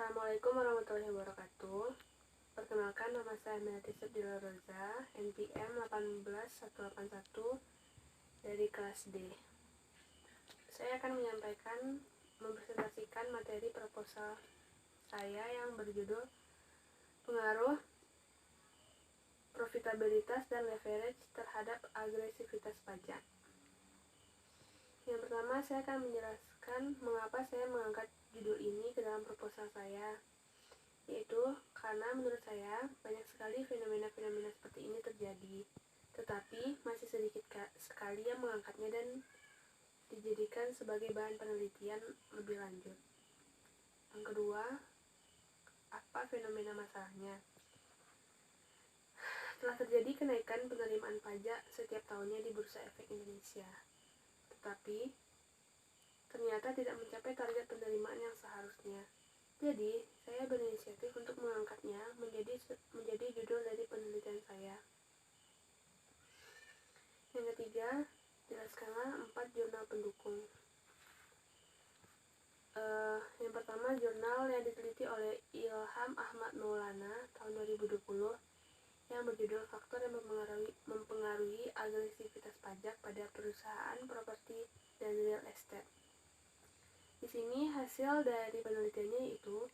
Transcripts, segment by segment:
Assalamualaikum warahmatullahi wabarakatuh. Perkenalkan, nama saya Melati Sepdila Roza, NPM 18181 dari kelas D. Saya akan mempresentasikan materi proposal saya yang berjudul Pengaruh Profitabilitas dan Leverage terhadap Agresivitas Pajak. Yang pertama, saya akan menjelaskan mengapa saya mengangkat judul ini ke dalam proposal saya, yaitu karena menurut saya banyak sekali fenomena-fenomena seperti ini terjadi, tetapi masih sedikit sekali yang mengangkatnya dan dijadikan sebagai bahan penelitian lebih lanjut. Yang kedua, apa fenomena masalahnya? Telah terjadi kenaikan penerimaan pajak setiap tahunnya di Bursa Efek Indonesia, tetapi ternyata tidak mencapai target penerimaan yang seharusnya. Jadi, saya berinisiatif untuk mengangkatnya menjadi judul dari penelitian saya. Yang ketiga, jelaskanlah 4 jurnal pendukung. Yang pertama, jurnal yang diteliti oleh Ilham Ahmad Maulana tahun 2020 yang berjudul Faktor yang mempengaruhi agresivitas pajak pada perusahaan properti dan real estate. Di sini hasil dari penelitiannya yaitu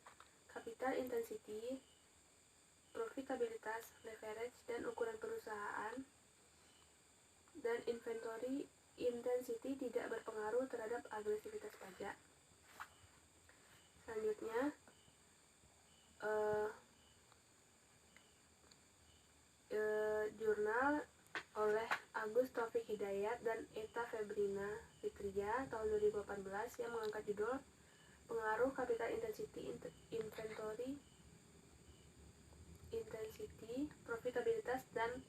capital intensity, profitabilitas, leverage, dan ukuran perusahaan, dan inventory intensity tidak berpengaruh terhadap agresivitas pajak. Selanjutnya, jurnal oleh Agus Taufik Hidayat dan Eta Febrina Fitria tahun 2018 yang mengangkat judul Pengaruh Capital Intensity, Inventory Intensity, Profitabilitas, dan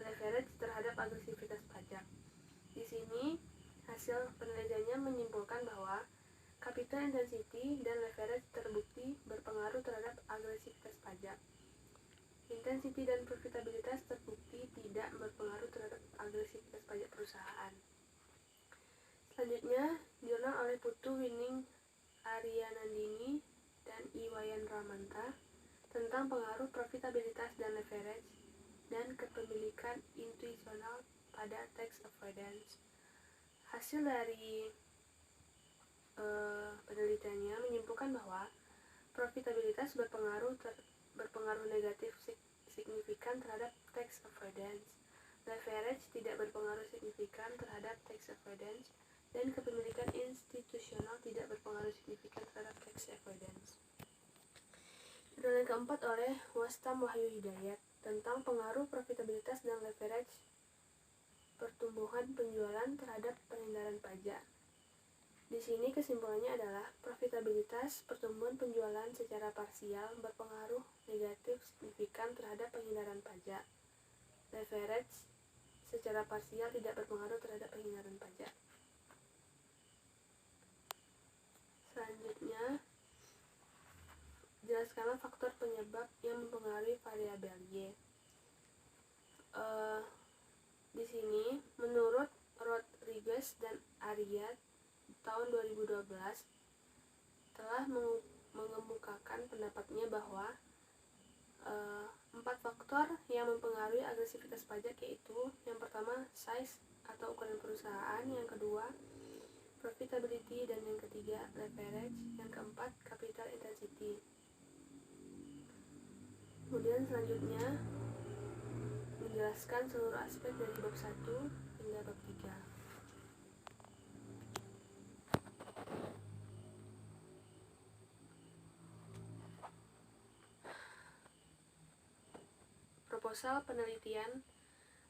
Leverage terhadap agresivitas pajak. Di sini hasil penelitiannya menyimpulkan bahwa capital intensity dan leverage terbukti berpengaruh terhadap agresivitas pajak. Intensity dan profitabilitas terbukti tidak berpengaruh terhadap agresivitas pajak perusahaan. Selanjutnya, jurnal oleh Putu Wining Ariyanandini dan Iwayan Ramanta tentang pengaruh profitabilitas dan leverage dan kepemilikan intuisional pada tax avoidance. Hasil dari penelitiannya menyimpulkan bahwa profitabilitas berpengaruh negatif signifikan terhadap tax avoidance, leverage tidak berpengaruh signifikan terhadap tax avoidance, dan kepemilikan institusional tidak berpengaruh signifikan terhadap tax avoidance. Jurnal yang keempat oleh Wastam Wahyu Hidayat tentang pengaruh profitabilitas dan leverage pertumbuhan penjualan terhadap penghindaran pajak. Di sini kesimpulannya adalah profitabilitas pertumbuhan penjualan secara parsial berpengaruh negatif signifikan terhadap penghindaran pajak. Leverage secara parsial tidak berpengaruh terhadap penghindaran pajak. Selanjutnya, jelaskanlah faktor penyebab yang mempengaruhi variabel Y. Di sini, menurut Rodriguez dan Ariad tahun 2012 telah mengemukakan pendapatnya bahwa 4 faktor yang mempengaruhi agresivitas pajak yaitu yang pertama size atau ukuran perusahaan, yang kedua profitability, dan yang ketiga leverage, yang keempat capital intensity. Kemudian selanjutnya menjelaskan seluruh aspek dari bab 1 hingga bab 3. Proposal penelitian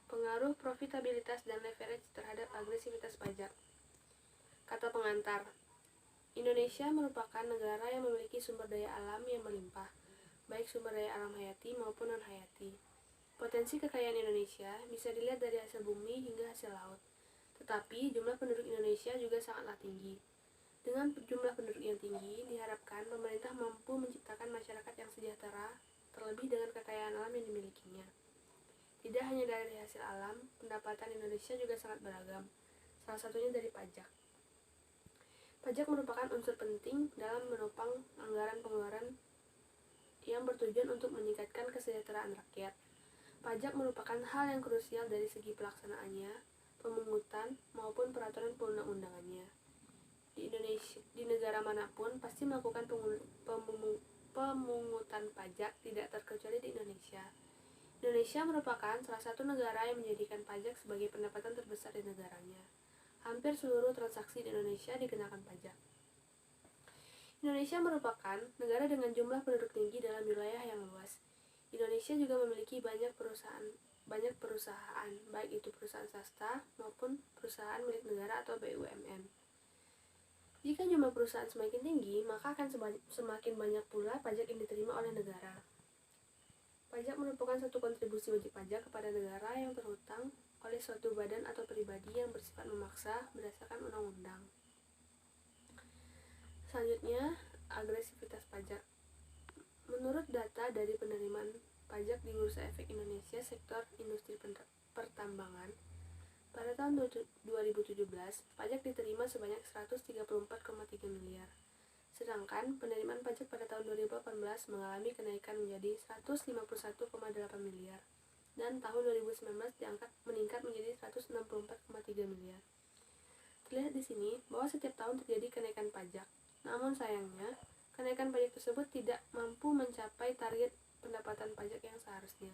pengaruh profitabilitas dan leverage terhadap agresivitas pajak. Kata pengantar, Indonesia merupakan negara yang memiliki sumber daya alam yang melimpah, baik sumber daya alam hayati maupun non-hayati. Potensi kekayaan Indonesia bisa dilihat dari hasil bumi hingga hasil laut, tetapi jumlah penduduk Indonesia juga sangatlah tinggi. Dengan jumlah penduduk yang tinggi, diharapkan pemerintah mampu menciptakan masyarakat yang sejahtera, terlebih dengan kekayaan alam yang dimilikinya. Tidak hanya dari hasil alam, pendapatan Indonesia juga sangat beragam, salah satunya dari pajak. Pajak merupakan unsur penting dalam menopang anggaran pengeluaran yang bertujuan untuk meningkatkan kesejahteraan rakyat. Pajak merupakan hal yang krusial dari segi pelaksanaannya, pemungutan, maupun peraturan perundang-undangannya. Di negara manapun pasti melakukan pemungutan pajak, tidak terkecuali di Indonesia. Indonesia merupakan salah satu negara yang menjadikan pajak sebagai pendapatan terbesar di negaranya. Hampir seluruh transaksi di Indonesia dikenakan pajak. Indonesia merupakan negara dengan jumlah penduduk tinggi dalam wilayah yang luas. Indonesia juga memiliki banyak perusahaan, baik itu perusahaan swasta maupun perusahaan milik negara atau BUMN. Jika jumlah perusahaan semakin tinggi, maka akan semakin banyak pula pajak yang diterima oleh negara. Pajak merupakan satu kontribusi wajib pajak kepada negara yang terhutang oleh suatu badan atau pribadi yang bersifat memaksa berdasarkan undang-undang. Selanjutnya, agresivitas pajak. Menurut data dari penerimaan pajak di Bursa Efek Indonesia sektor industri pertambangan, pada tahun 2017, pajak diterima sebanyak 134,3 miliar. Sedangkan penerimaan pajak pada tahun 2018 mengalami kenaikan menjadi 151,8 miliar. Dan tahun 2019 meningkat menjadi 164,3 miliar. Terlihat di sini bahwa setiap tahun terjadi kenaikan pajak. Namun sayangnya, kenaikan pajak tersebut tidak mampu mencapai target pendapatan pajak yang seharusnya.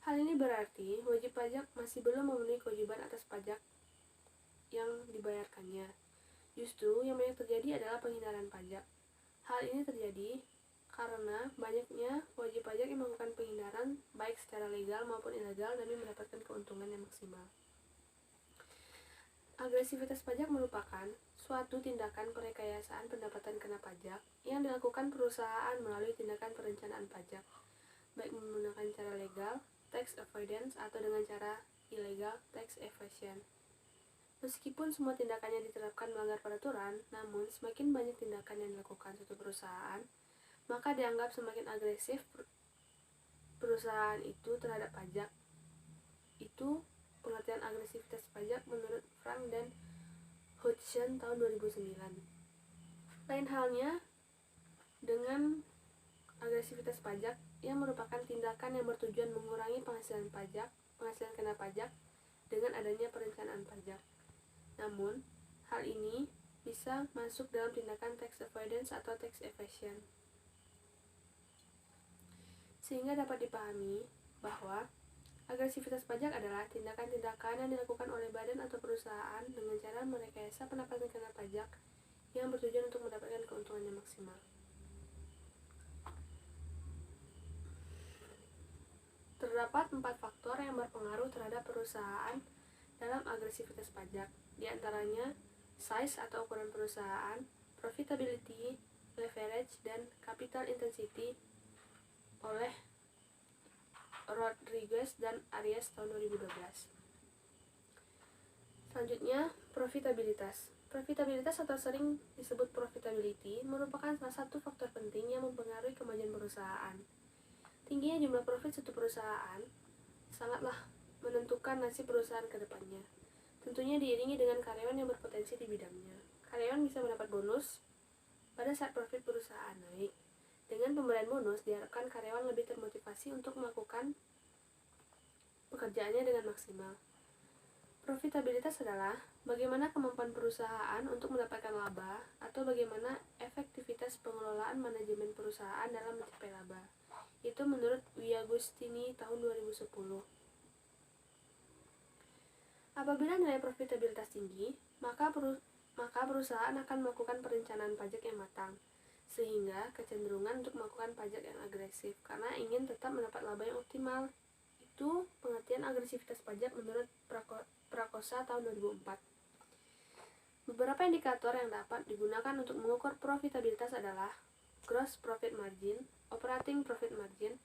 Hal ini berarti wajib pajak masih belum memenuhi kewajiban atas pajak yang dibayarkannya. Justru yang banyak terjadi adalah penghindaran pajak. Hal ini terjadi karena banyaknya wajib pajak yang melakukan penghindaran baik secara legal maupun ilegal demi mendapatkan keuntungan yang maksimal. Agresivitas pajak merupakan suatu tindakan perekayasaan pendapatan kena pajak yang dilakukan perusahaan melalui tindakan perencanaan pajak, baik menggunakan cara legal, tax avoidance, atau dengan cara ilegal, tax evasion. Meskipun semua tindakannya diterapkan melanggar peraturan, namun semakin banyak tindakan yang dilakukan suatu perusahaan, maka dianggap semakin agresif perusahaan itu terhadap pajak. Itu pengertian agresivitas pajak menurut Frank dan Hodgson tahun 2009. Lain halnya dengan agresivitas pajak yang merupakan tindakan yang bertujuan mengurangi penghasilan kena pajak dengan adanya perencanaan pajak. Namun, hal ini bisa masuk dalam tindakan tax avoidance atau tax evasion. Sehingga dapat dipahami bahwa agresivitas pajak adalah tindakan-tindakan yang dilakukan oleh badan atau perusahaan dengan cara merekayasa pendapatan kena pajak yang bertujuan untuk mendapatkan keuntungan yang maksimal. Terdapat 4 faktor yang berpengaruh terhadap perusahaan dalam agresivitas pajak, di antaranya size atau ukuran perusahaan, profitability, leverage, dan capital intensity oleh Rodriguez dan Arias tahun 2012. Selanjutnya, profitabilitas. Profitabilitas atau sering disebut profitability merupakan salah satu faktor penting yang mempengaruhi kemajuan perusahaan. Tingginya jumlah profit suatu perusahaan sangatlah menentukan nasib perusahaan ke depannya. Tentunya diiringi dengan karyawan yang berpotensi di bidangnya. Karyawan bisa mendapat bonus pada saat profit perusahaan naik. Dengan pemberian bonus, diharapkan karyawan lebih termotivasi untuk melakukan pekerjaannya dengan maksimal. Profitabilitas adalah bagaimana kemampuan perusahaan untuk mendapatkan laba atau bagaimana efektivitas pengelolaan manajemen perusahaan dalam mencapai laba. Itu menurut Wiagustini tahun 2010. Apabila nilai profitabilitas tinggi, maka perusahaan akan melakukan perencanaan pajak yang matang, sehingga kecenderungan untuk melakukan pajak yang agresif karena ingin tetap mendapat laba yang optimal. Itu pengertian agresivitas pajak menurut Prakosa tahun 2004. Beberapa indikator yang dapat digunakan untuk mengukur profitabilitas adalah gross profit margin, operating profit margin,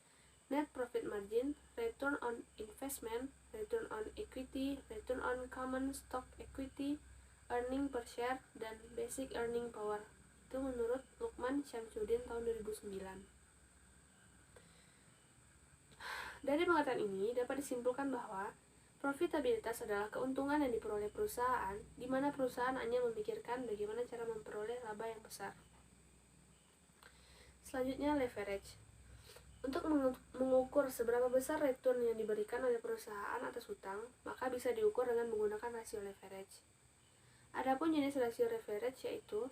net profit margin, return on investment, return on equity, return on common stock equity, earning per share, dan basic earning power. Itu menurut Lukman Syamsuddin tahun 2009. Dari pengertian ini dapat disimpulkan bahwa profitabilitas adalah keuntungan yang diperoleh perusahaan, di mana perusahaan hanya memikirkan bagaimana cara memperoleh laba yang besar. Selanjutnya, leverage. Untuk mengukur seberapa besar return yang diberikan oleh perusahaan atas hutang, maka bisa diukur dengan menggunakan rasio leverage. Adapun jenis rasio leverage yaitu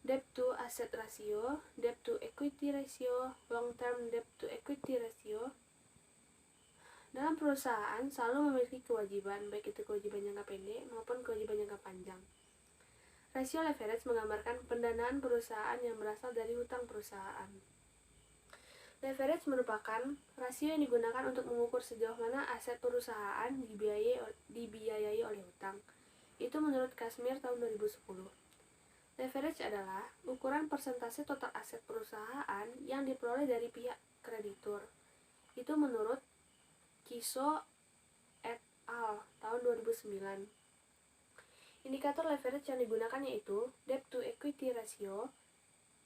debt to asset ratio, debt to equity ratio, long term debt to equity ratio. Dalam perusahaan selalu memiliki kewajiban, baik itu kewajiban jangka pendek maupun kewajiban jangka panjang. Rasio leverage menggambarkan pendanaan perusahaan yang berasal dari hutang perusahaan. Leverage merupakan rasio yang digunakan untuk mengukur sejauh mana aset perusahaan dibiayai oleh hutang. Itu menurut Kashmir tahun 2010. Leverage adalah ukuran persentase total aset perusahaan yang diperoleh dari pihak kreditur. Itu menurut Kiso et al. Tahun 2009. Indikator leverage yang digunakan yaitu debt to equity ratio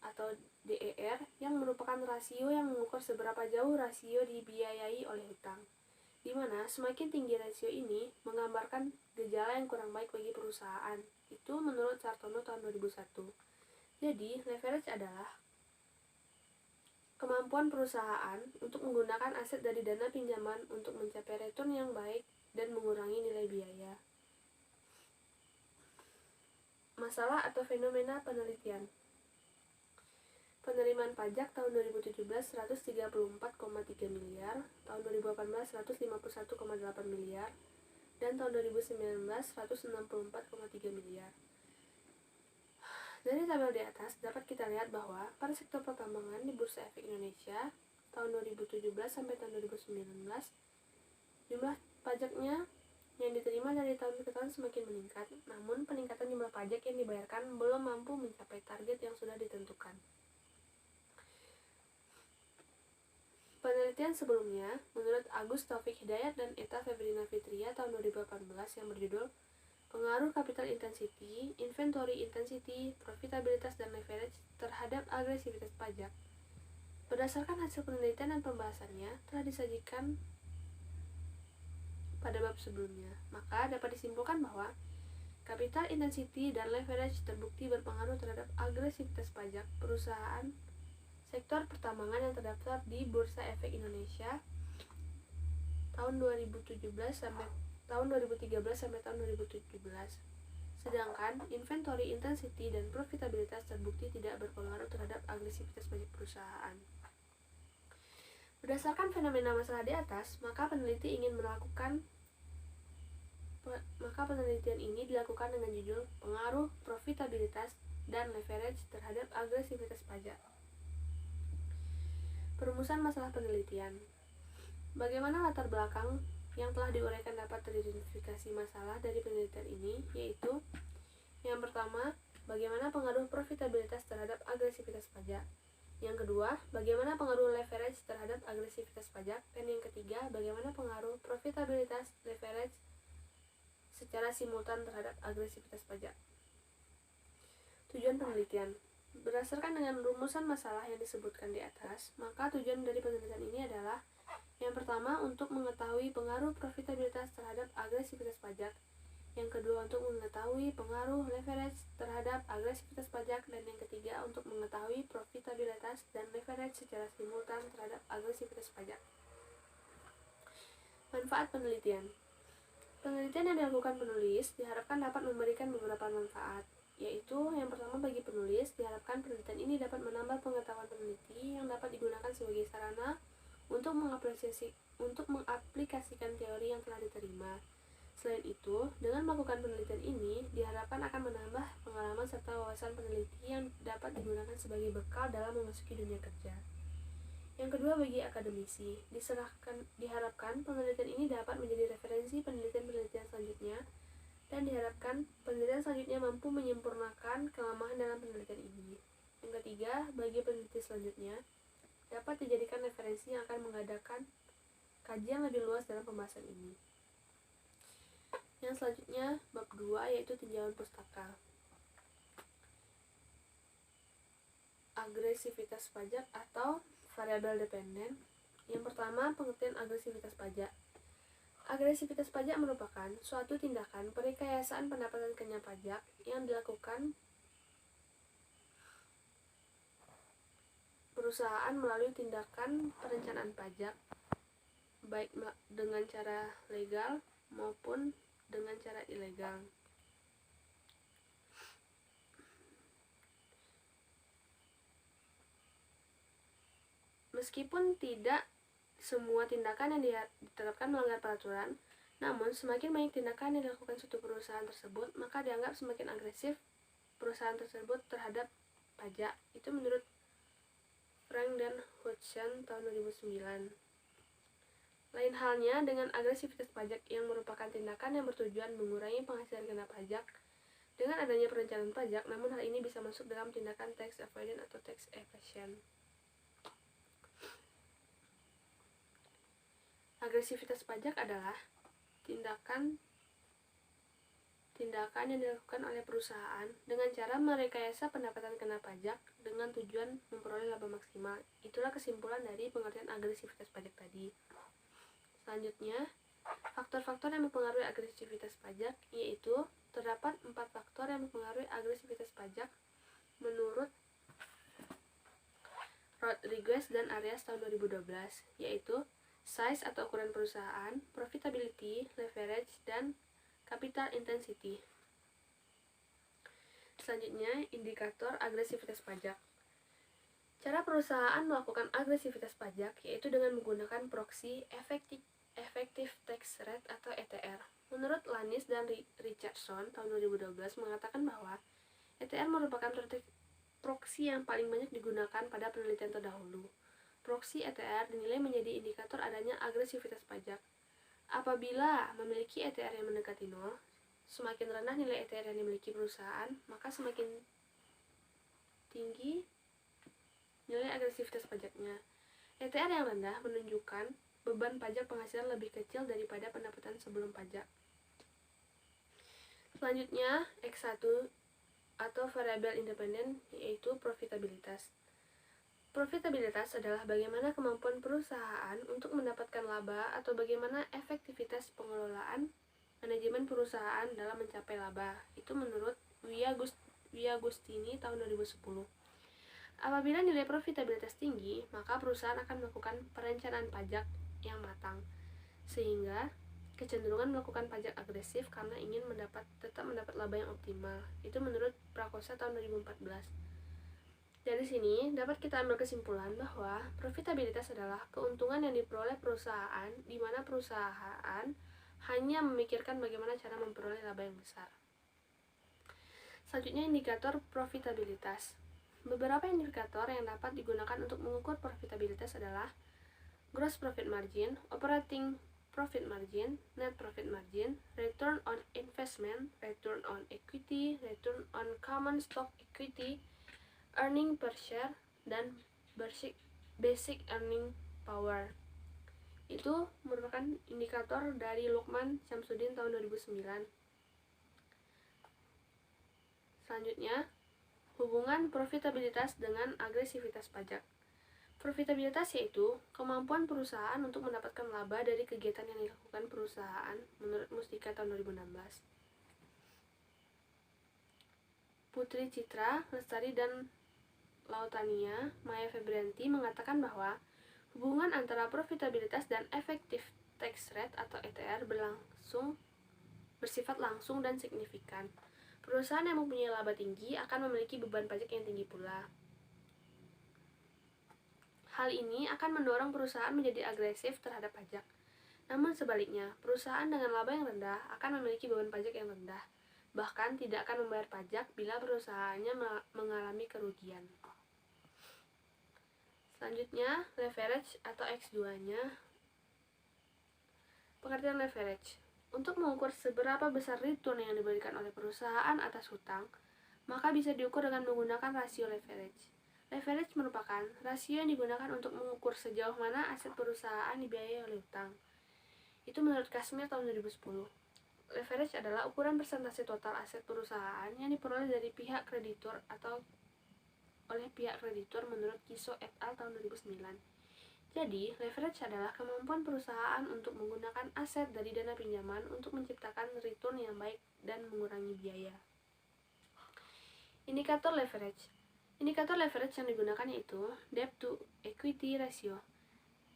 atau DER, yang merupakan rasio yang mengukur seberapa jauh rasio dibiayai oleh hutang, di mana semakin tinggi rasio ini menggambarkan gejala yang kurang baik bagi perusahaan. Itu menurut Sartono tahun 2001. Jadi, leverage adalah kemampuan perusahaan untuk menggunakan aset dari dana pinjaman untuk mencapai return yang baik dan mengurangi nilai biaya. Masalah atau fenomena penelitian. Penerimaan pajak tahun 2017 134,3 miliar, tahun 2018 151,8 miliar, dan tahun 2019 164,3 miliar. Dari tabel di atas dapat kita lihat bahwa pada sektor pertambangan di Bursa Efek Indonesia tahun 2017 sampai tahun 2019 jumlah pajaknya yang diterima dari tahun ke tahun semakin meningkat, namun peningkatan jumlah pajak yang dibayarkan belum mampu mencapai target yang sudah ditentukan. Penelitian sebelumnya, menurut Agus Taufik Hidayat dan Eta Febrina Fitria tahun 2018 yang berjudul Pengaruh Capital Intensity, Inventory Intensity, Profitabilitas dan Leverage terhadap Agresivitas Pajak. Berdasarkan hasil penelitian dan pembahasannya telah disajikan pada bab sebelumnya, maka dapat disimpulkan bahwa capital intensity dan leverage terbukti berpengaruh terhadap agresivitas pajak perusahaan sektor pertambangan yang terdaftar di Bursa Efek Indonesia tahun 2013 sampai tahun 2013 sampai tahun 2017. Sedangkan inventory intensity dan profitabilitas terbukti tidak berpengaruh terhadap agresivitas pajak perusahaan. Berdasarkan fenomena masalah di atas, maka penelitian ini dilakukan dengan judul Pengaruh Profitabilitas dan Leverage terhadap Agresivitas Pajak. Perumusan masalah penelitian. Bagaimana latar belakang yang telah diuraikan dapat teridentifikasi masalah dari penelitian ini, yaitu yang pertama, bagaimana pengaruh profitabilitas terhadap agresivitas pajak. Yang kedua, bagaimana pengaruh leverage terhadap agresivitas pajak. Dan yang ketiga, bagaimana pengaruh profitabilitas leverage secara simultan terhadap agresivitas pajak. Tujuan penelitian. Berdasarkan dengan rumusan masalah yang disebutkan di atas, maka tujuan dari penelitian ini adalah yang pertama, untuk mengetahui pengaruh profitabilitas terhadap agresivitas pajak. Yang kedua, untuk mengetahui pengaruh leverage terhadap agresivitas pajak. Dan yang ketiga, untuk mengetahui profitabilitas dan leverage secara simultan terhadap agresivitas pajak. Manfaat penelitian. Penelitian yang dilakukan penulis diharapkan dapat memberikan beberapa manfaat, yaitu yang pertama, bagi penulis diharapkan penelitian ini dapat menambah pengetahuan peneliti yang dapat digunakan sebagai sarana untuk mengaplikasikan teori yang telah diterima. Selain itu, dengan melakukan penelitian ini diharapkan akan menambah pengalaman serta wawasan peneliti yang dapat digunakan sebagai bekal dalam memasuki dunia kerja. Yang kedua, bagi akademisi diharapkan penelitian ini dapat menjadi referensi penelitian-penelitian selanjutnya, dan diharapkan penelitian selanjutnya mampu menyempurnakan kelemahan dalam penelitian ini. Yang ketiga, bagi peneliti selanjutnya dapat dijadikan referensi yang akan mengadakan kajian lebih luas dalam pembahasan ini. Yang selanjutnya, bab 2, yaitu tinjauan pustaka. Agresivitas pajak atau variabel dependen. Yang pertama, pengertian agresivitas pajak. Agresivitas pajak merupakan suatu tindakan perekayasaan pendapatan kenyal pajak yang dilakukan perusahaan melalui tindakan perencanaan pajak, baik dengan cara legal maupun dengan cara ilegal. Meskipun tidak semua tindakan yang diterapkan melanggar peraturan, namun semakin banyak tindakan yang dilakukan suatu perusahaan tersebut, maka dianggap semakin agresif perusahaan tersebut terhadap pajak. Itu menurut Frank dan Hudson tahun 2009. Lain halnya dengan agresivitas pajak yang merupakan tindakan yang bertujuan mengurangi penghasilan kena pajak dengan adanya perencanaan pajak, namun hal ini bisa masuk dalam tindakan tax avoidance atau tax evasion. Agresivitas pajak adalah tindakan yang dilakukan oleh perusahaan dengan cara merekayasa pendapatan kena pajak dengan tujuan memperoleh laba maksimal. Itulah kesimpulan dari pengertian agresivitas pajak tadi. Selanjutnya, faktor-faktor yang mempengaruhi agresivitas pajak, yaitu terdapat 4 faktor yang mempengaruhi agresivitas pajak menurut Rodriguez dan Arias tahun 2012, yaitu size atau ukuran perusahaan, profitability, leverage, dan capital intensity. Selanjutnya, indikator agresivitas pajak. Cara perusahaan melakukan agresivitas pajak yaitu dengan menggunakan proxy effective tax rate atau ETR. Menurut Lanis dan Richardson tahun 2012 mengatakan bahwa ETR merupakan proxy yang paling banyak digunakan pada penelitian terdahulu. Proxy ETR dinilai menjadi indikator adanya agresivitas pajak. Apabila memiliki ETR yang mendekati 0, semakin rendah nilai ETR yang dimiliki perusahaan, maka semakin tinggi nilai agresivitas pajaknya. ETR yang rendah menunjukkan beban pajak penghasilan lebih kecil daripada pendapatan sebelum pajak. Selanjutnya, X1 atau variabel independen, yaitu profitabilitas. Profitabilitas adalah bagaimana kemampuan perusahaan untuk mendapatkan laba atau bagaimana efektivitas pengelolaan manajemen perusahaan dalam mencapai laba. Itu menurut Wia Gustini tahun 2010. Apabila nilai profitabilitas tinggi, maka perusahaan akan melakukan perencanaan pajak yang matang, sehingga kecenderungan melakukan pajak agresif karena ingin tetap mendapat laba yang optimal. Itu menurut Prakosa tahun 2014. Dari sini dapat kita ambil kesimpulan bahwa profitabilitas adalah keuntungan yang diperoleh perusahaan di mana perusahaan hanya memikirkan bagaimana cara memperoleh laba yang besar. Selanjutnya, indikator profitabilitas. Beberapa indikator yang dapat digunakan untuk mengukur profitabilitas adalah gross profit margin, operating profit margin, net profit margin, return on investment, return on equity, return on common stock equity, earning per share, dan basic earning power. Itu merupakan indikator dari Lukman Syamsuddin tahun 2009. Selanjutnya, hubungan profitabilitas dengan agresivitas pajak. Profitabilitas yaitu kemampuan perusahaan untuk mendapatkan laba dari kegiatan yang dilakukan perusahaan menurut Mustika tahun 2016. Putri Citra Lestari dan Lautania Maya Febrianti mengatakan bahwa hubungan antara profitabilitas dan effective tax rate atau ETR bersifat langsung dan signifikan. Perusahaan yang mempunyai laba tinggi akan memiliki beban pajak yang tinggi pula. Hal ini akan mendorong perusahaan menjadi agresif terhadap pajak. Namun sebaliknya, perusahaan dengan laba yang rendah akan memiliki beban pajak yang rendah, bahkan tidak akan membayar pajak bila perusahaannya mengalami kerugian. Selanjutnya, leverage atau X2-nya. Pengertian leverage. Untuk mengukur seberapa besar return yang diberikan oleh perusahaan atas hutang, maka bisa diukur dengan menggunakan rasio leverage. Leverage merupakan rasio yang digunakan untuk mengukur sejauh mana aset perusahaan dibiayai oleh hutang. Itu menurut Kashmir tahun 2010. Leverage adalah ukuran persentase total aset perusahaan yang diperoleh dari pihak kreditur atau oleh pihak kreditur menurut Kiso et al. Tahun 2009. Jadi, leverage adalah kemampuan perusahaan untuk menggunakan aset dari dana pinjaman untuk menciptakan return yang baik dan mengurangi biaya. Indikator leverage. Indikator leverage yang digunakan yaitu debt to equity ratio,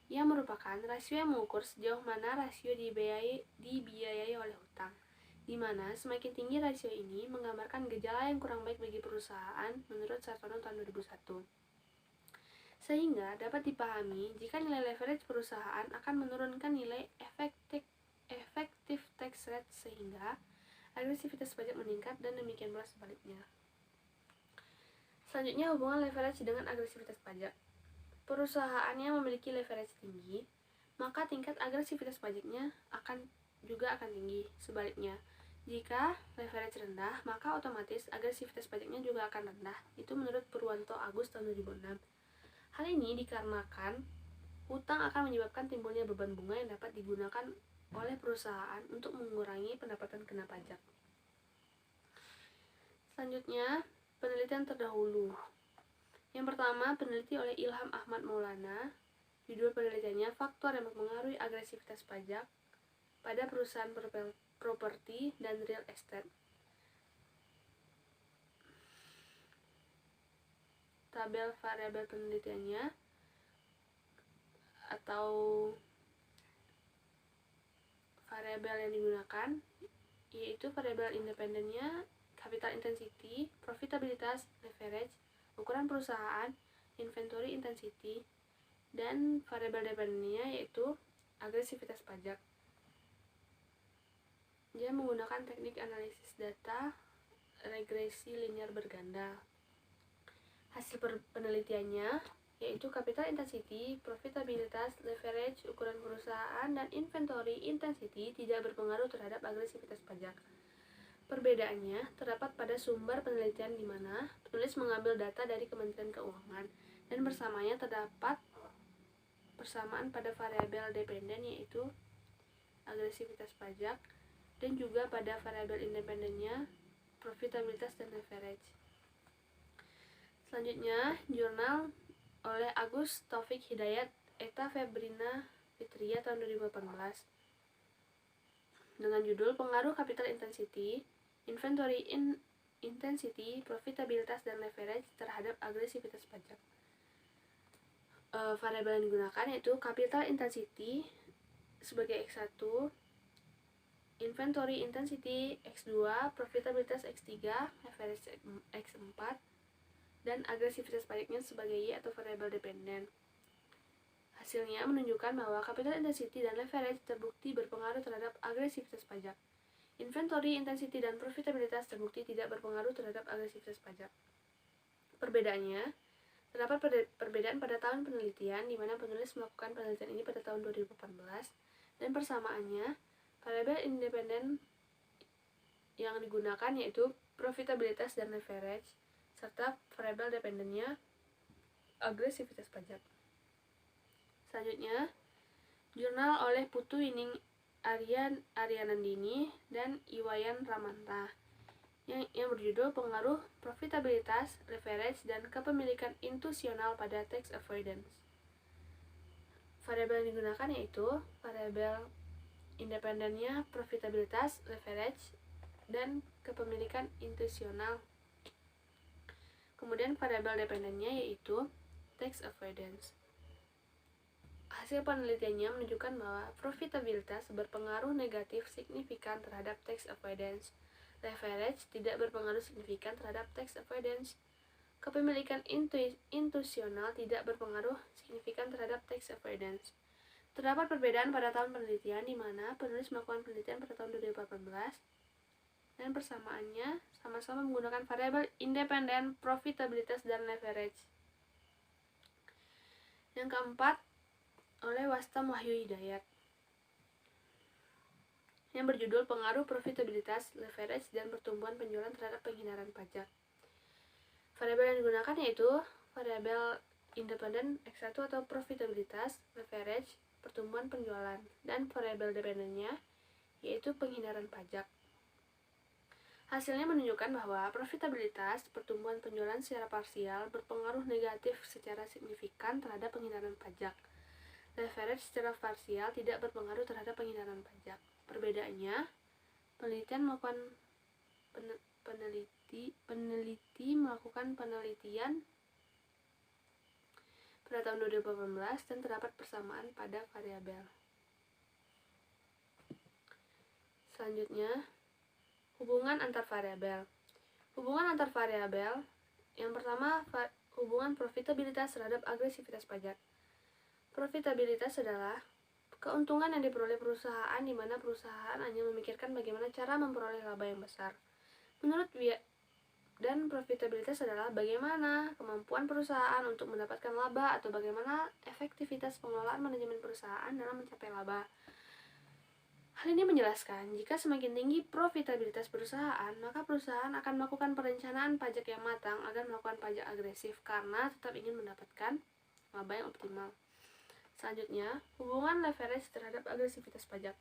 yang merupakan rasio yang mengukur sejauh mana rasio dibiayai oleh hutang, di mana semakin tinggi rasio ini menggambarkan gejala yang kurang baik bagi perusahaan menurut Sartono tahun 2001. Sehingga dapat dipahami jika nilai leverage perusahaan akan menurunkan nilai efektif tax rate sehingga agresivitas pajak meningkat, dan demikian pula sebaliknya. Selanjutnya, hubungan leverage dengan agresivitas pajak. Perusahaan yang memiliki leverage tinggi, maka tingkat agresivitas pajaknya juga akan tinggi. Sebaliknya, jika leverage rendah, maka otomatis agresivitas pajaknya juga akan rendah. Itu menurut Purwanto Agus tahun 2006. Hal ini dikarenakan hutang akan menyebabkan timbulnya beban bunga yang dapat digunakan oleh perusahaan untuk mengurangi pendapatan kena pajak. Selanjutnya, penelitian terdahulu. Yang pertama, peneliti oleh Ilham Ahmad Maulana. Judul penelitiannya Faktor yang mempengaruhi agresivitas pajak pada perusahaan properti dan real estate. Tabel variabel penelitiannya atau variabel yang digunakan yaitu variabel independennya, capital intensity, profitabilitas, leverage, ukuran perusahaan, inventory intensity, dan variabel dependennya yaitu agresivitas pajak. Dia menggunakan teknik analisis data regresi linear berganda. Hasil penelitiannya yaitu capital intensity, profitabilitas, leverage, ukuran perusahaan, dan inventory intensity tidak berpengaruh terhadap agresivitas pajak. Perbedaannya terdapat pada sumber penelitian di mana penulis mengambil data dari Kementerian Keuangan, dan bersamanya terdapat persamaan pada variabel dependen yaitu agresivitas pajak, dan juga pada variabel independennya, profitabilitas dan leverage. Selanjutnya, jurnal oleh Agus Taufik Hidayat, Eta Febrina Fitria tahun 2018 dengan judul Pengaruh Capital Intensity, Inventory Intensity, Profitabilitas, dan Leverage terhadap agresivitas pajak. Variabel yang digunakan yaitu Capital Intensity sebagai X1, Inventory Intensity X2, Profitabilitas X3, Leverage X4, dan agresivitas pajaknya sebagai Y atau variabel dependen. Hasilnya menunjukkan bahwa capital intensity dan leverage terbukti berpengaruh terhadap agresivitas pajak. Inventory intensity dan profitabilitas terbukti tidak berpengaruh terhadap agresivitas pajak. Perbedaannya, terdapat perbedaan pada tahun penelitian di mana penulis melakukan penelitian ini pada tahun 2018, dan persamaannya, variabel independen yang digunakan yaitu profitabilitas dan leverage, serta variabel dependennya agresivitas pajak. Selanjutnya, jurnal oleh Putu Wining Aryanandini dan Iwayan Ramanta yang berjudul Pengaruh Profitabilitas, Leverage, dan Kepemilikan Institusional pada Tax Avoidance. Variabel yang digunakan yaitu variabel independennya, profitabilitas, leverage, dan kepemilikan institusional. Kemudian variabel dependennya yaitu tax avoidance. Hasil penelitiannya menunjukkan bahwa profitabilitas berpengaruh negatif signifikan terhadap tax avoidance. Leverage tidak berpengaruh signifikan terhadap tax avoidance. Kepemilikan institusional tidak berpengaruh signifikan terhadap tax avoidance. Terdapat perbedaan pada tahun penelitian di mana penulis melakukan penelitian pada tahun 2018, dan persamaannya sama-sama menggunakan variabel independen, profitabilitas, dan leverage. Yang keempat, oleh Wastam Wahyu Hidayat, yang berjudul Pengaruh Profitabilitas, Leverage, dan Pertumbuhan Penjualan Terhadap Penghindaran Pajak. Variabel yang digunakan yaitu variabel independen X1 atau profitabilitas, leverage, pertumbuhan penjualan, dan variabel dependennya yaitu penghindaran pajak. Hasilnya menunjukkan bahwa profitabilitas, pertumbuhan penjualan secara parsial berpengaruh negatif secara signifikan terhadap penghindaran pajak. Leverage secara parsial tidak berpengaruh terhadap penghindaran pajak. Perbedaannya, peneliti peneliti melakukan penelitian pada tahun 2018 dan terdapat persamaan pada variabel. Selanjutnya, hubungan antar variabel. Hubungan antar variabel yang pertama, hubungan profitabilitas terhadap agresivitas pajak. Profitabilitas adalah keuntungan yang diperoleh perusahaan di mana perusahaan hanya memikirkan bagaimana cara memperoleh laba yang besar. Dan profitabilitas adalah bagaimana kemampuan perusahaan untuk mendapatkan laba atau bagaimana efektivitas pengelolaan manajemen perusahaan dalam mencapai laba. Hal ini menjelaskan, jika semakin tinggi profitabilitas perusahaan, maka perusahaan akan melakukan perencanaan pajak yang matang agar melakukan pajak agresif karena tetap ingin mendapatkan laba yang optimal. Selanjutnya, hubungan leverage terhadap agresivitas pajak.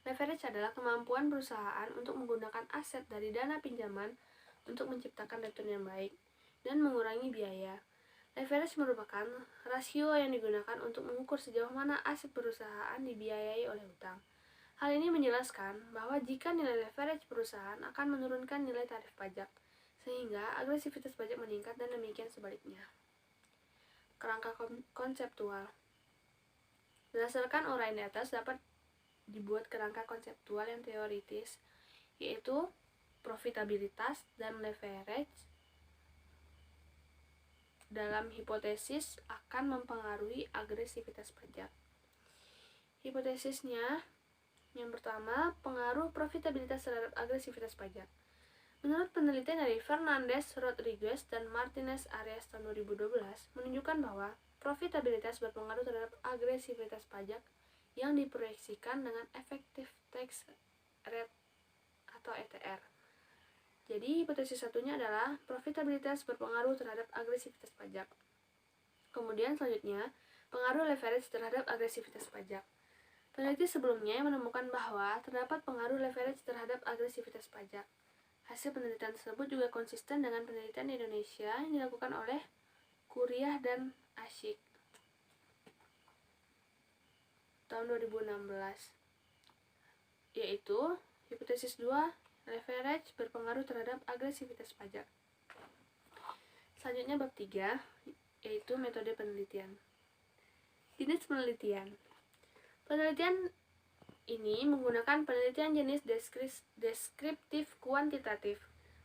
Leverage adalah kemampuan perusahaan untuk menggunakan aset dari dana pinjaman untuk menciptakan return yang baik dan mengurangi biaya. Leverage merupakan rasio yang digunakan untuk mengukur sejauh mana aset perusahaan dibiayai oleh utang. Hal ini menjelaskan bahwa jika nilai leverage perusahaan akan menurunkan nilai tarif pajak, sehingga agresivitas pajak meningkat dan demikian sebaliknya. Kerangka konseptual. Berdasarkan uraian di atas dapat dibuat kerangka konseptual yang teoritis, yaitu profitabilitas dan leverage dalam hipotesis akan mempengaruhi agresivitas pajak. Hipotesisnya, yang pertama, pengaruh profitabilitas terhadap agresivitas pajak. Menurut penelitian dari Fernandez, Rodriguez, dan Martinez Arias tahun 2012 menunjukkan bahwa profitabilitas berpengaruh terhadap agresivitas pajak yang diproyeksikan dengan effective tax rate atau ETR. Jadi, hipotesis satunya adalah profitabilitas berpengaruh terhadap agresivitas pajak. Kemudian selanjutnya, pengaruh leverage terhadap agresivitas pajak. Peneliti sebelumnya menemukan bahwa terdapat pengaruh leverage terhadap agresivitas pajak. Hasil penelitian tersebut juga konsisten dengan penelitian di Indonesia yang dilakukan oleh Kuryah dan Ashik tahun 2016, yaitu hipotesis 2, leverage berpengaruh terhadap agresivitas pajak. Selanjutnya bab 3, yaitu metode penelitian. Jenis penelitian. Penelitian ini menggunakan penelitian jenis deskriptif kuantitatif.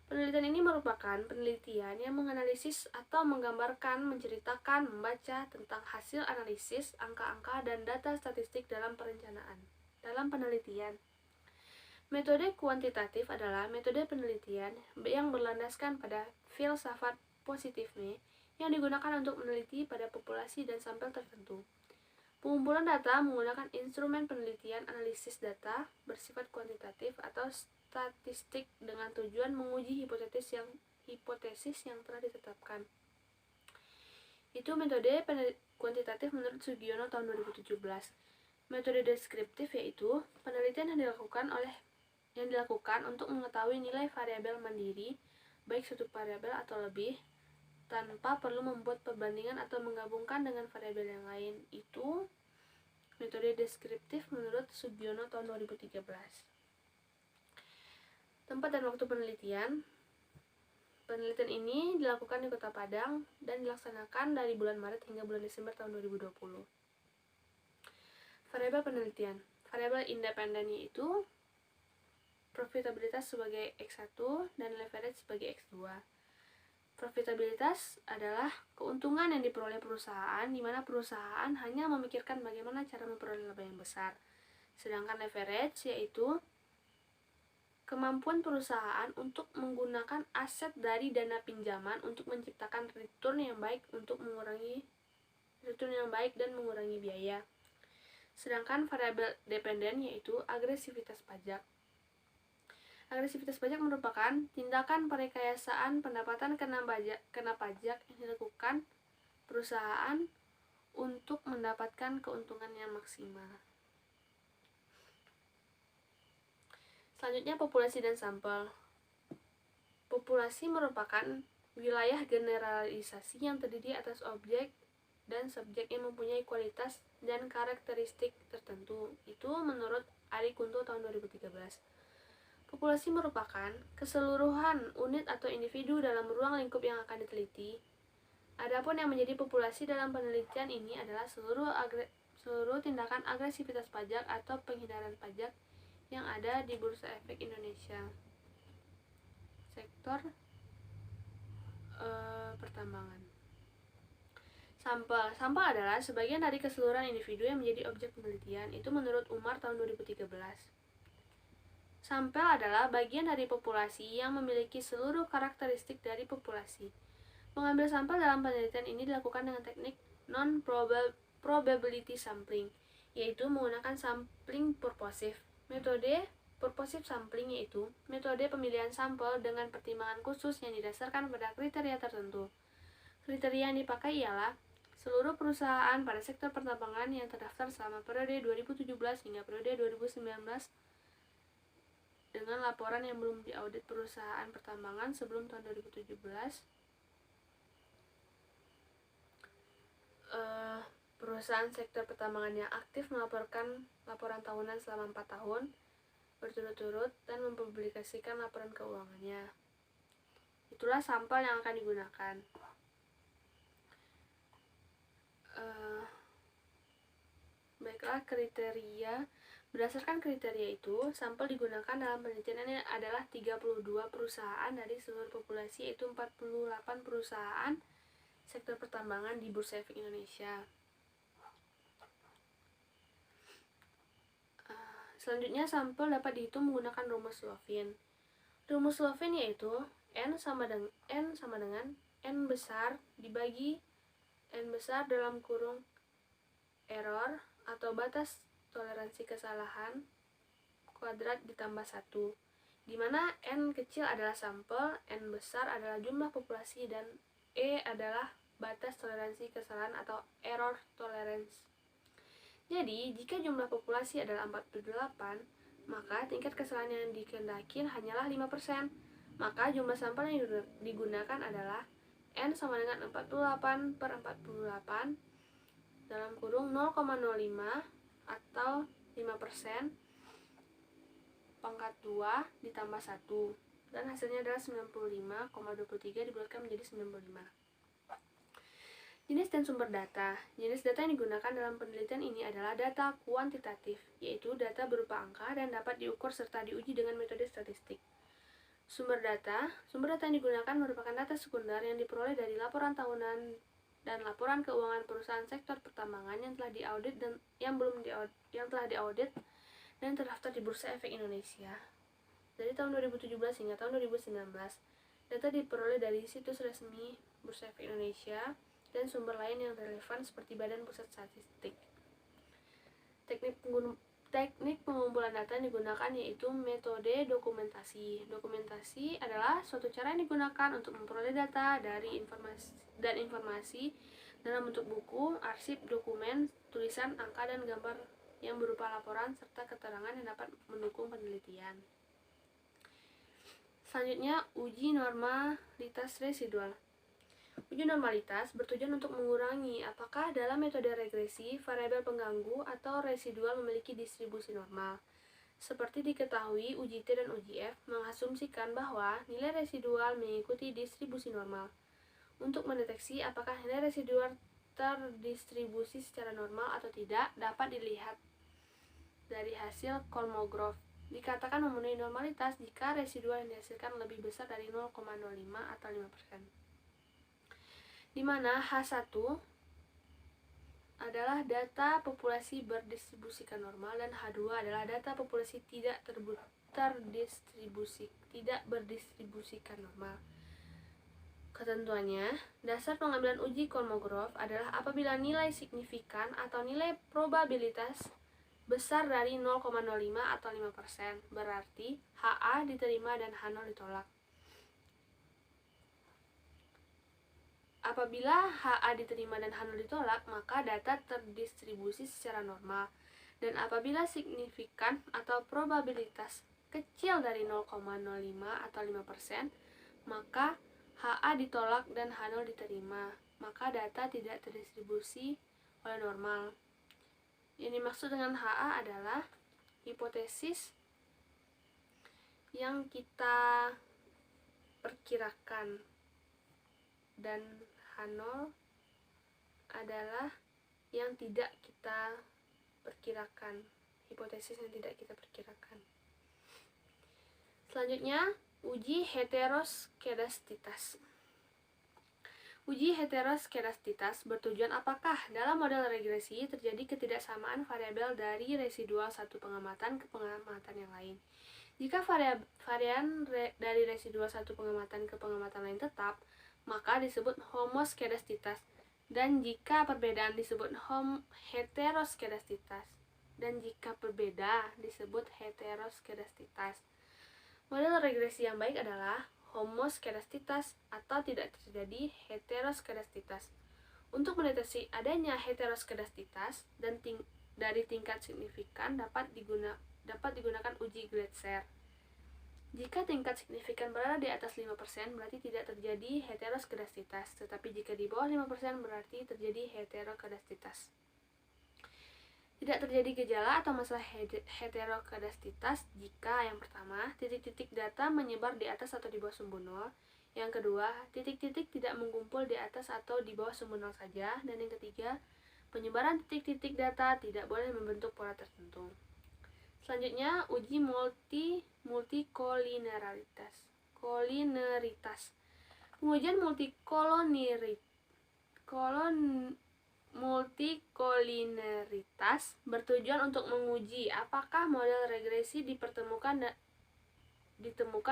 Penelitian ini merupakan penelitian yang menganalisis atau menggambarkan, menceritakan, membaca tentang hasil analisis, angka-angka, dan data statistik dalam perencanaan. Dalam penelitian, metode kuantitatif adalah metode penelitian yang berlandaskan pada filsafat positifme yang digunakan untuk meneliti pada populasi dan sampel tertentu. Pengumpulan data menggunakan instrumen penelitian analisis data bersifat kuantitatif atau statistik dengan tujuan menguji hipotesis yang telah ditetapkan. Itu metode kuantitatif menurut Sugiono tahun 2017. Metode deskriptif yaitu penelitian yang dilakukan untuk mengetahui nilai variabel mandiri, baik satu variabel atau lebih, tanpa perlu membuat perbandingan atau menggabungkan dengan variabel yang lain. Itu metode deskriptif menurut Sugiono tahun 2013. Tempat dan waktu penelitian. Penelitian ini dilakukan di Kota Padang dan dilaksanakan dari bulan Maret hingga bulan Desember tahun 2020. Variabel penelitian. Variabel independen yaitu profitabilitas sebagai X1 dan leverage sebagai X2. Profitabilitas adalah keuntungan yang diperoleh perusahaan di mana perusahaan hanya memikirkan bagaimana cara memperoleh laba yang besar. Sedangkan leverage yaitu kemampuan perusahaan untuk menggunakan aset dari dana pinjaman untuk menciptakan return yang baik dan mengurangi biaya. Sedangkan variabel dependen yaitu agresivitas pajak. Agresivitas pajak merupakan tindakan perekayasaan pendapatan kena pajak yang dilakukan perusahaan untuk mendapatkan keuntungan yang maksimal. Selanjutnya populasi dan sampel. Populasi merupakan wilayah generalisasi yang terdiri atas objek dan subjek yang mempunyai kualitas dan karakteristik tertentu. Itu menurut Ari Kunto tahun 2013. Populasi merupakan keseluruhan unit atau individu dalam ruang lingkup yang akan diteliti. Adapun yang menjadi populasi dalam penelitian ini adalah seluruh tindakan agresivitas pajak atau penghindaran pajak yang ada di Bursa Efek Indonesia. Sektor pertambangan. Sampel adalah sebagian dari keseluruhan individu yang menjadi objek penelitian. Itu menurut Umar tahun 2013. Sampel adalah bagian dari populasi yang memiliki seluruh karakteristik dari populasi. Mengambil sampel dalam penelitian ini dilakukan dengan teknik non-probability sampling, yaitu menggunakan sampling purposive. Metode purposive sampling yaitu metode pemilihan sampel dengan pertimbangan khusus yang didasarkan pada kriteria tertentu. Kriteria yang dipakai ialah seluruh perusahaan pada sektor pertambangan yang terdaftar selama periode 2017 hingga periode 2019 dengan laporan yang belum diaudit perusahaan pertambangan sebelum tahun 2017. Perusahaan sektor pertambangan yang aktif melaporkan laporan tahunan selama 4 tahun berturut-turut dan mempublikasikan laporan keuangannya. Itulah sampel yang akan digunakan. Baiklah, kriteria. Berdasarkan kriteria itu, sampel digunakan dalam penelitian ini adalah 32 perusahaan dari seluruh populasi, yaitu 48 perusahaan sektor pertambangan di Bursa Efek Indonesia. Selanjutnya, sampel dapat dihitung menggunakan rumus Lovin. Rumus Lovin yaitu N sama dengan N besar dibagi N besar dalam kurung error atau batas toleransi kesalahan kuadrat ditambah 1, di mana N kecil adalah sampel, N besar adalah jumlah populasi, dan E adalah batas toleransi kesalahan atau error tolerance. Jadi, jika jumlah populasi adalah 48, maka tingkat kesalahan yang dikehendaki hanyalah 5%. Maka jumlah sampel yang digunakan adalah N sama dengan 48 per 48 dalam kurung 0,05 atau 5% pangkat 2 ditambah 1, dan hasilnya adalah 95,23 dibulatkan menjadi 95. Jenis dan sumber data. Jenis data yang digunakan dalam penelitian ini adalah data kuantitatif, yaitu data berupa angka dan dapat diukur serta diuji dengan metode statistik. Sumber data yang digunakan merupakan data sekunder yang diperoleh dari laporan tahunan dan laporan keuangan perusahaan sektor pertambangan yang telah diaudit dan yang telah diaudit dan terdaftar di Bursa Efek Indonesia dari tahun 2017 hingga tahun 2019. Data diperoleh dari situs resmi Bursa Efek Indonesia dan sumber lain yang relevan seperti Badan Pusat Statistik. Teknik pengumpulan data yang digunakan yaitu metode dokumentasi. Dokumentasi adalah suatu cara yang digunakan untuk memperoleh data dari informasi dalam bentuk buku, arsip, dokumen, tulisan, angka, dan gambar yang berupa laporan serta keterangan yang dapat mendukung penelitian. Selanjutnya, uji normalitas residual. Uji normalitas bertujuan untuk mengurangi apakah dalam metode regresi variabel pengganggu atau residual memiliki distribusi normal. Seperti diketahui, uji T dan uji F mengasumsikan bahwa nilai residual mengikuti distribusi normal. Untuk mendeteksi apakah nilai residual terdistribusi secara normal atau tidak dapat dilihat dari hasil Kolmogorov. Dikatakan memenuhi normalitas jika residual yang dihasilkan lebih besar dari 0,05 atau 5%. Di mana H1 adalah data populasi berdistribusikan normal dan H2 adalah data populasi tidak berdistribusikan normal. Ketentuannya, dasar pengambilan uji Kolmogorov adalah apabila nilai signifikan atau nilai probabilitas besar dari 0,05 atau 5%, berarti HA diterima dan H0 ditolak. Apabila HA diterima dan H0 ditolak, maka data terdistribusi secara normal. Dan apabila signifikan atau probabilitas kecil dari 0,05 atau 5%, maka HA ditolak dan H0 diterima, maka data tidak terdistribusi oleh normal. Yang dimaksud dengan HA adalah hipotesis yang kita perkirakan dan H0 adalah yang tidak kita perkirakan, hipotesis yang tidak kita perkirakan. Selanjutnya, uji heteroskedastitas. Uji heteroskedastitas bertujuan apakah dalam model regresi terjadi ketidaksamaan variabel dari residual satu pengamatan ke pengamatan yang lain. Jika varian dari residual satu pengamatan ke pengamatan lain tetap, maka disebut homoskedastitas. Dan jika perbedaan disebut heteroskedastitas. Dan jika berbeda disebut heteroskedastitas. Model regresi yang baik adalah homoskedastitas atau tidak terjadi heteroskedastitas. Untuk mendeteksi adanya heteroskedastitas dan dari tingkat signifikan dapat digunakan uji Gletser. Jika tingkat signifikan berada di atas 5% berarti tidak terjadi heteroskedastitas, tetapi jika di bawah 5% berarti terjadi heteroskedastitas. Tidak terjadi gejala atau masalah heteroskedastitas jika yang pertama, titik-titik data menyebar di atas atau di bawah sumbu nol. Yang kedua, titik-titik tidak mengumpul di atas atau di bawah sumbu nol saja. Dan yang ketiga, penyebaran titik-titik data tidak boleh membentuk pola tertentu. Selanjutnya, uji multikolinearitas. Pengujian multikolineritas bertujuan untuk menguji apakah model regresi ditemukan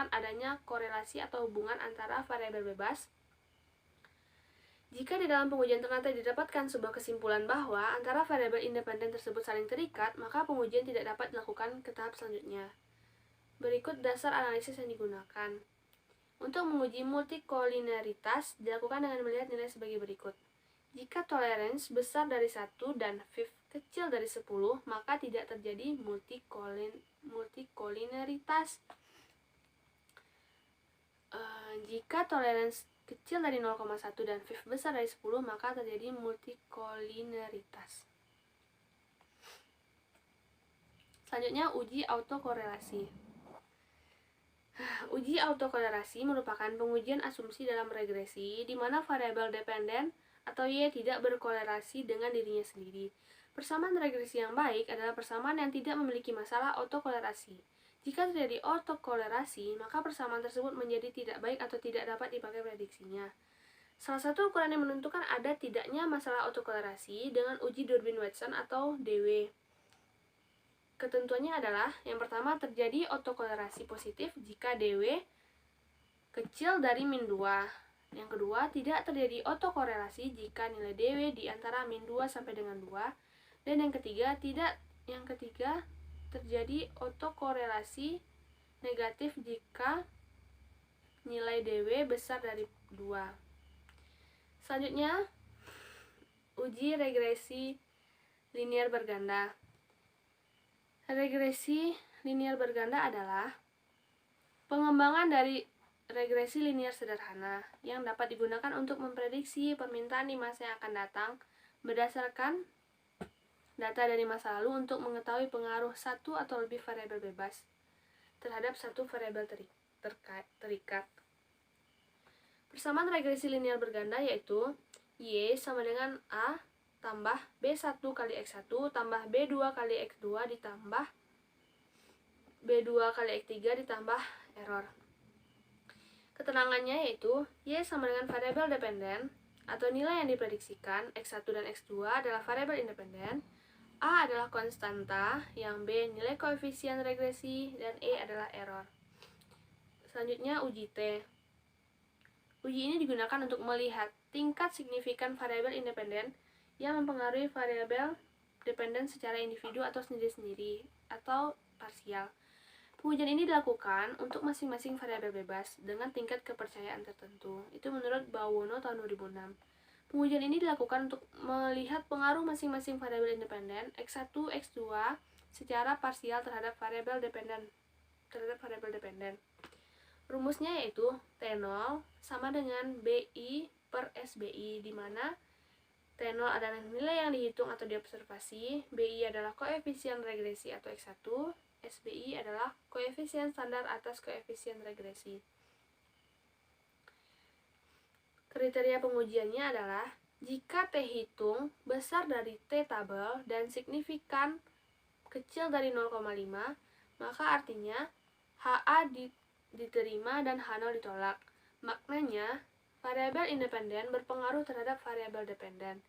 adanya korelasi atau hubungan antara variabel bebas. Jika di dalam pengujian ternyata didapatkan sebuah kesimpulan bahwa antara variabel independen tersebut saling terikat, maka pengujian tidak dapat dilakukan ke tahap selanjutnya. Berikut dasar analisis yang digunakan. Untuk menguji multikolineritas dilakukan dengan melihat nilai sebagai berikut. Jika tolerance besar dari 1 dan VIF kecil dari 10, maka tidak terjadi multikolineritas. Jika tolerance kecil dari 0,1 dan VIF besar dari 10, maka terjadi multikolineritas. Selanjutnya, uji autokorelasi. Uji autokorelasi merupakan pengujian asumsi dalam regresi di mana variabel dependen atau Y tidak berkorelasi dengan dirinya sendiri. Persamaan regresi yang baik adalah persamaan yang tidak memiliki masalah autokorelasi. Jika terjadi autokorelasi, maka persamaan tersebut menjadi tidak baik atau tidak dapat dipakai prediksinya. Salah satu ukuran yang menentukan ada tidaknya masalah autokorelasi dengan uji Durbin-Watson atau DW. Ketentuannya adalah, yang pertama terjadi autokorelasi positif jika DW kecil dari min 2. Yang kedua, tidak terjadi autokorelasi jika nilai DW di antara min 2 sampai dengan 2. Dan yang ketiga, terjadi autokorelasi negatif jika nilai DW besar dari 2. Selanjutnya, uji regresi linier berganda. Regresi linier berganda adalah pengembangan dari regresi linier sederhana yang dapat digunakan untuk memprediksi permintaan di masa yang akan datang berdasarkan data dari masa lalu untuk mengetahui pengaruh satu atau lebih variabel bebas terhadap satu variabel terikat. Persamaan regresi linier berganda yaitu Y sama dengan A tambah B1 kali X1 tambah B2 kali X2 ditambah B2 kali X3 ditambah error. Keterangannya yaitu Y sama dengan variabel dependen atau nilai yang diprediksikan, X1 dan X2 adalah variabel independen, A adalah konstanta, yang B nilai koefisien regresi, dan E adalah error. Selanjutnya uji T. Uji ini digunakan untuk melihat tingkat signifikan variabel independen yang mempengaruhi variabel dependen secara individu atau sendiri-sendiri atau parsial. Pengujian ini dilakukan untuk masing-masing variabel bebas dengan tingkat kepercayaan tertentu. Itu menurut Bawono tahun 2006. Pengujian ini dilakukan untuk melihat pengaruh masing-masing variabel independen X1, X2 secara parsial terhadap variabel dependen. Rumusnya yaitu T0 sama dengan BI per SBI, di mana T0 adalah nilai yang dihitung atau diobservasi, BI adalah koefisien regresi atau X1, SBI adalah koefisien standar atas koefisien regresi. Kriteria pengujiannya adalah jika T hitung besar dari T tabel dan signifikan kecil dari 0,5, maka artinya HA diterima dan H0 ditolak. Maknanya, variabel independen berpengaruh terhadap variabel dependen.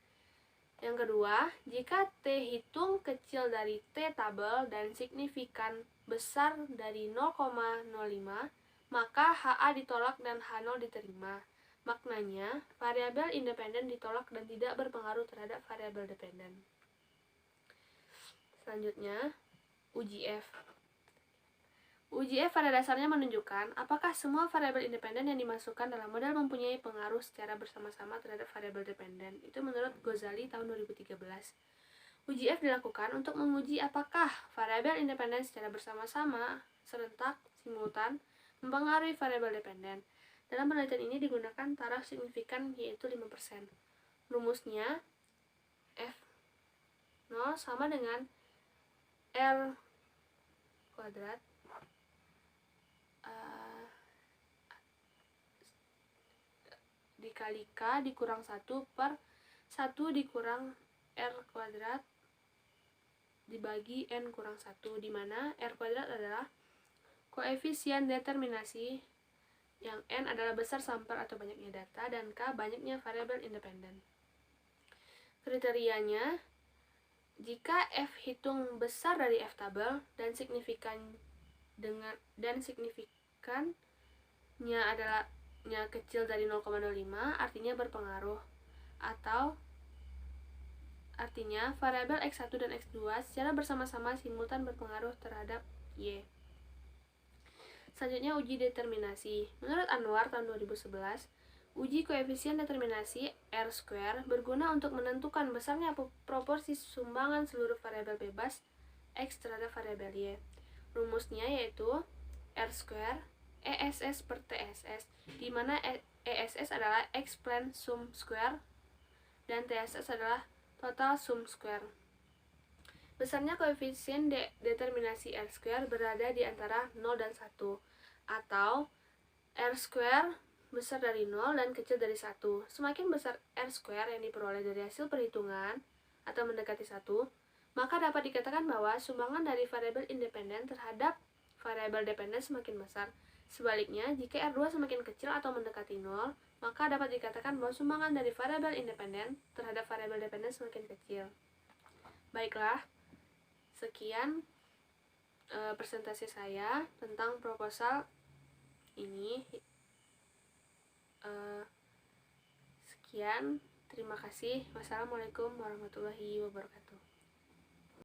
Yang kedua, jika T hitung kecil dari T tabel dan signifikan besar dari 0,05, maka HA ditolak dan H0 diterima. Maknanya, variabel independen ditolak dan tidak berpengaruh terhadap variabel dependen. Selanjutnya, uji F. Uji F pada dasarnya menunjukkan apakah semua variabel independen yang dimasukkan dalam model mempunyai pengaruh secara bersama-sama terhadap variabel dependen. Itu menurut Ghazali tahun 2013. Uji F dilakukan untuk menguji apakah variabel independen secara bersama-sama, serentak, simultan, mempengaruhi variabel dependen. Dalam penelitian ini digunakan taraf signifikan yaitu 5%. Rumusnya F0 sama dengan R kuadrat dikali K dikurang 1 per 1 dikurang R kuadrat dibagi N kurang 1, di mana R kuadrat adalah koefisien determinasi, yang N adalah besar sampel atau banyaknya data, dan K banyaknya variabel independen. Kriterianya, jika F hitung besar dari F tabel dan signifikannya adalah kecil dari 0,05, artinya berpengaruh, atau artinya variabel X1 dan X2 secara bersama-sama simultan berpengaruh terhadap Y. Selanjutnya uji determinasi. Menurut Anwar tahun 2011, uji koefisien determinasi R² berguna untuk menentukan besarnya proporsi sumbangan seluruh variabel bebas X terhadap variabel Y. Rumusnya yaitu R² ESS per TSS, di mana ESS adalah explained sum square dan TSS adalah total sum square. Besarnya koefisien determinasi R² berada di antara 0 dan 1, atau R² besar dari 0 dan kecil dari 1. Semakin besar R² yang diperoleh dari hasil perhitungan atau mendekati 1, maka dapat dikatakan bahwa sumbangan dari variabel independen terhadap variabel dependen semakin besar. Sebaliknya, jika R2 semakin kecil atau mendekati 0, maka dapat dikatakan bahwa sumbangan dari variabel independen terhadap variabel dependen semakin kecil. Baiklah, sekian presentasi saya tentang proposal ini. Sekian, terima kasih. Wassalamualaikum warahmatullahi wabarakatuh.